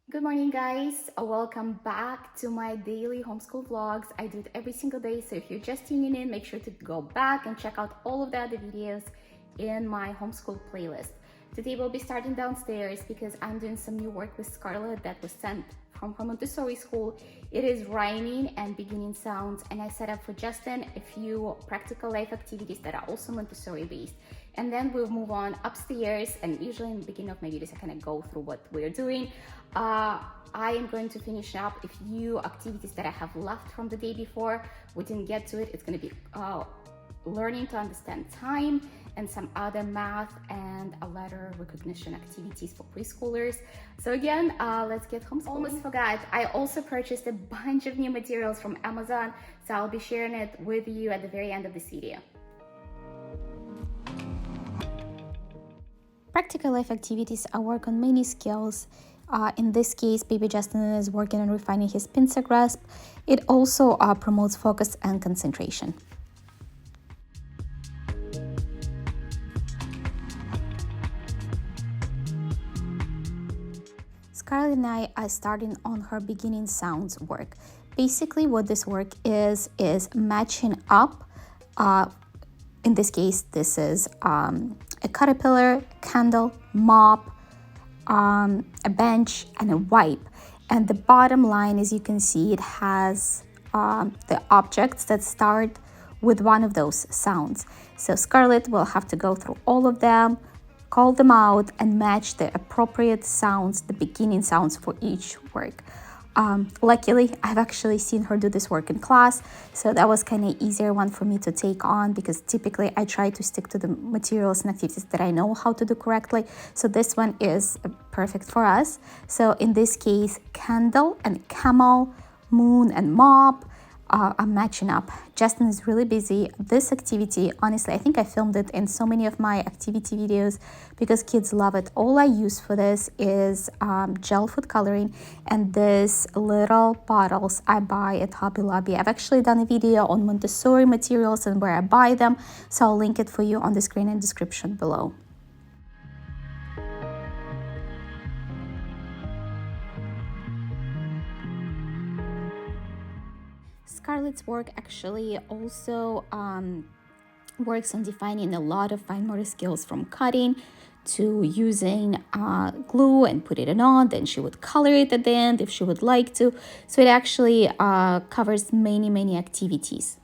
Good morning, guys. Welcome back to my daily homeschool vlogs. I do it every single day, so if you're just tuning in, make sure to go back and check out all of the other videos in my homeschool playlist. Today we'll be starting downstairs because I'm doing some new work with Scarlett that was sent from her Montessori school. It is rhyming and beginning sounds, and I set up for Justin a few practical life activities that are also Montessori based. And then we'll move on upstairs, and usually in the beginning of my videos I kind of go through what we're doing. I am going to finish up a few activities that I have left from the day before. We didn't get to it. It's going to be learning to understand time and some other math and a letter recognition activities for preschoolers. So again, let's get home. Almost forgot, I also purchased a bunch of new materials from Amazon, so I'll be sharing it with you at the very end of this video. Practical life activities I work on many skills. In this case, baby Justin is working on refining his pincer grasp. It also promotes focus and concentration. Scarlett and I are starting on her beginning sounds work. Basically, what this work is matching up. In this case, this is a caterpillar, candle, mop, a bench, and a wipe. And the bottom line, as you can see, it has the objects that start with one of those sounds. So Scarlett will have to go through all of them, call them out, and match the appropriate sounds, the beginning sounds for each work. Luckily, I've actually seen her do this work in class, so that was kind of easier one for me to take on because typically I try to stick to the materials and activities that I know how to do correctly. So this one is perfect for us. So in this case, candle and camel, moon and mop, I'm matching up. Justin is really busy. This activity, honestly, I think I filmed it in so many of my activity videos because kids love it. All I use for this is gel food coloring and these little bottles I buy at Hobby Lobby. I've actually done a video on Montessori materials and where I buy them, so I'll link it for you on the screen and description below. Scarlett's work actually also works on defining a lot of fine motor skills, from cutting to using glue and put it on. Then she would color it at the end if she would like to. So it actually covers many activities.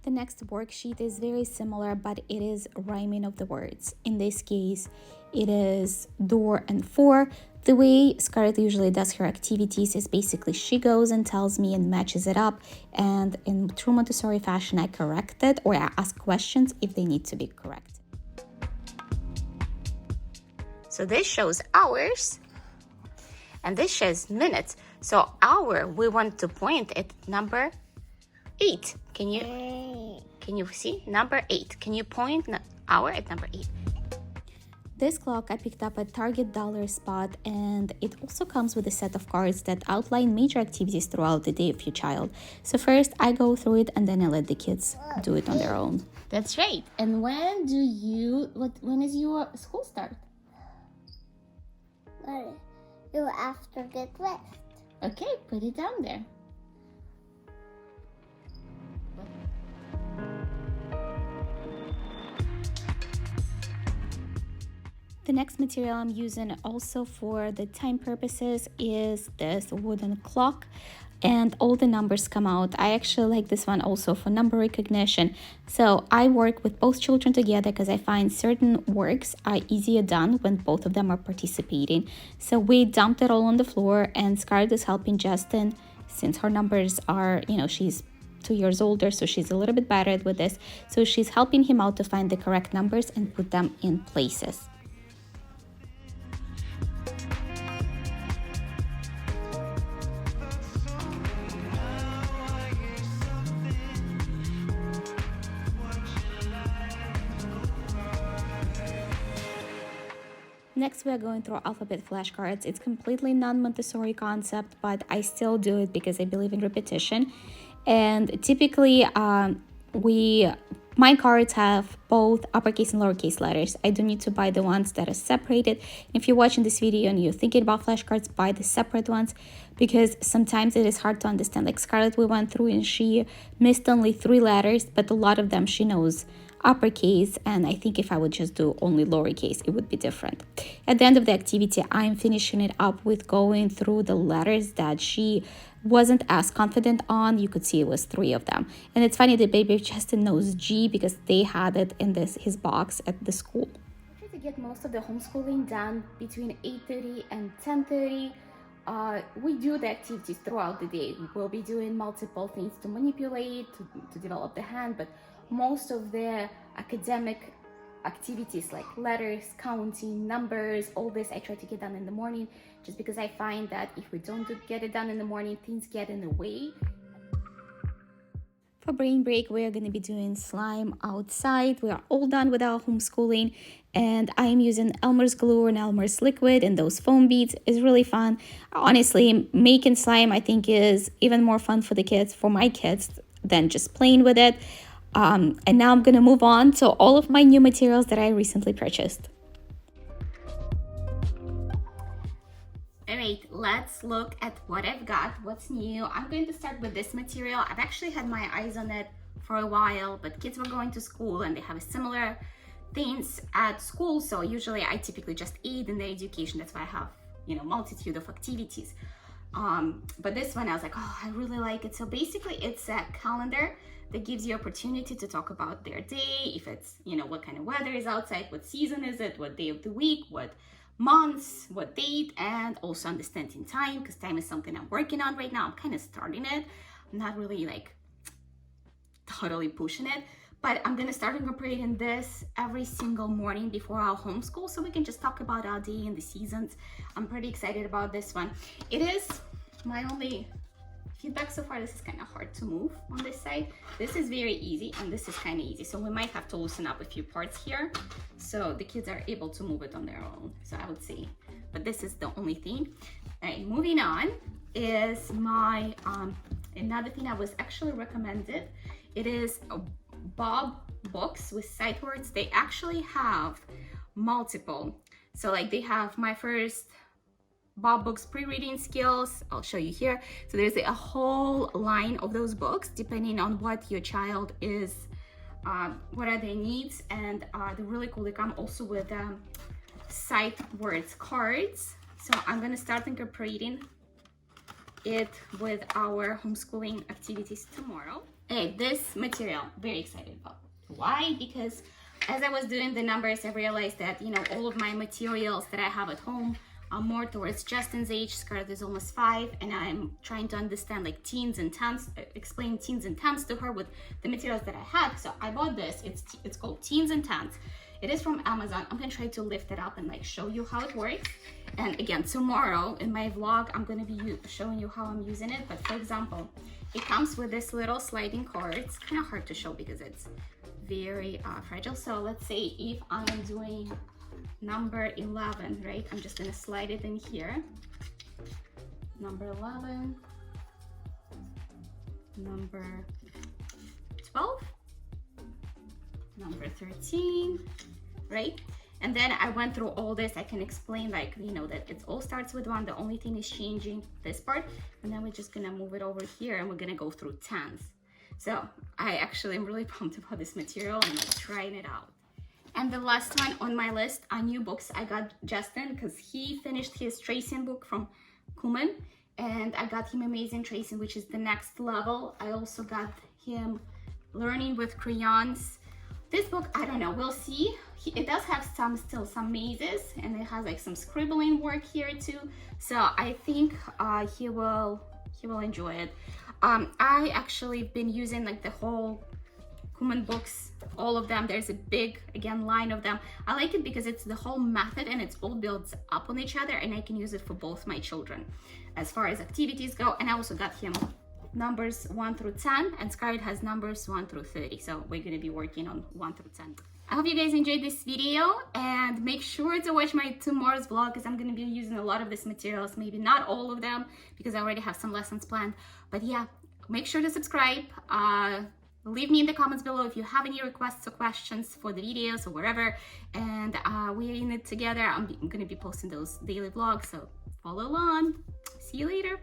The next worksheet is very similar, but it is rhyming of the words. In this case, it is door and for. The way Scarlett usually does her activities is basically she goes and tells me and matches it up, and in true Montessori fashion, I correct it or I ask questions if they need to be correct. So this shows hours, and this shows minutes. So hour, we want to point at number 8. Can you see number 8? Can you point hour at number 8? This clock I picked up at Target Dollar Spot, and it also comes with a set of cards that outline major activities throughout the day of your child. So first I go through it and then I let the kids do it on their own. That's right. And when is your school start? You after get dressed. Okay, put it down there. The next material I'm using also for the time purposes is this wooden clock, and all the numbers come out. I actually like this one also for number recognition. So I work with both children together because I find certain works are easier done when both of them are participating. So we dumped it all on the floor, and Scarlett is helping Justin since her numbers are, she's 2 years older, so she's a little bit better with this. So she's helping him out to find the correct numbers and put them in places. Next, we are going through alphabet flashcards. It's completely non-Montessori concept, but I still do it because I believe in repetition. And typically, my cards have both uppercase and lowercase letters. I don't need to buy the ones that are separated. If you're watching this video and you're thinking about flashcards, buy the separate ones, because sometimes it is hard to understand. Like Scarlett, we went through and she missed only 3 letters, but a lot of them she knows uppercase, and I think if I would just do only lowercase, it would be different. At the end of the activity, I'm finishing it up with going through the letters that she wasn't as confident on. You could see it was 3 of them. And it's funny that baby Justin knows G because they had it in his box at the school. I try to get most of the homeschooling done between 8:30 and 10:30. We do the activities throughout the day. We'll be doing multiple things to manipulate, to develop the hand, but most of the academic activities like letters, counting, numbers, all this I try to get done in the morning, just because I find that if we don't get it done in the morning, things get in the way. For brain break, we are going to be doing slime outside. We are all done with our homeschooling, and I am using Elmer's glue and Elmer's liquid and those foam beads. Is really fun. Honestly, making slime I think is even more fun for the kids, for my kids, than just playing with it. And now I'm going to move on to all of my new materials that I recently purchased. Alright, let's look at what I've got, what's new. I'm going to start with this material. I've actually had my eyes on it for a while, but kids were going to school and they have similar things at school. So usually I typically just aid in their education. That's why I have, multitude of activities. But this one I was like, oh, I really like it. So basically it's a calendar that gives you opportunity to talk about their day, if it's, what kind of weather is outside, what season is it, what day of the week, what months, what date, and also understanding time, because time is something I'm working on right now. I'm kind of starting it. I'm not really totally pushing it, but I'm going to start incorporating this every single morning before our homeschool, so we can just talk about our day and the seasons. I'm pretty excited about this one. It is my only feedback so far. This is kind of hard to move on this side. This is very easy, and this is kind of easy, so we might have to loosen up a few parts here so the kids are able to move it on their own, so I would say. But this is the only thing. All right, moving on is my another thing I was actually recommended. It is a Bob books with sight words. They actually have multiple, so they have my first Bob books pre-reading skills. I'll show you here. So there's a whole line of those books depending on what your child is, what are their needs, and they're really cool. They come also with sight words cards. So I'm gonna start incorporating it with our homeschooling activities tomorrow. Hey, this material, very excited about. Why? Because as I was doing the numbers, I realized that all of my materials that I have at home more towards Justin's age. Scarlett is almost 5, and I'm trying to understand teens and tens, explain teens and tens to her with the materials that I had. So I bought this. It's called Teens and Tens. It is from Amazon. I'm gonna try to lift it up and show you how it works. And again, tomorrow in my vlog, I'm gonna be showing you how I'm using it. But for example, it comes with this little sliding card. It's kind of hard to show because it's very fragile. So let's say if I am doing number 11, right? I'm just gonna slide it in here. Number 11, number 12, number 13, right? And then I went through all this. I can explain that it all starts with 1. The only thing is changing this part, and then we're just gonna move it over here and we're gonna go through tens. So I actually am really pumped about this material and trying it out. And the last one on my list are new books. I got Justin because he finished his tracing book from Kuman, and I got him Amazing Tracing, which is the next level. I also got him Learning with Crayons. This book, I don't know, we'll see. It does have still some mazes, and it has some scribbling work here too. So I think he will enjoy it. I actually been using the whole Kuman books, all of them. There's a big, again, line of them. I like it because it's the whole method and it's all builds up on each other, and I can use it for both my children as far as activities go. And I also got him numbers 1 through 10, and Scarlett has numbers 1 through 30. So we're gonna be working on 1 through 10. I hope you guys enjoyed this video, and make sure to watch my tomorrow's vlog because I'm gonna be using a lot of these materials, maybe not all of them because I already have some lessons planned. But yeah, make sure to subscribe. leave me in the comments below if you have any requests or questions for the videos or whatever, and we're in it together. I'm gonna be posting those daily vlogs, so follow along. See you later.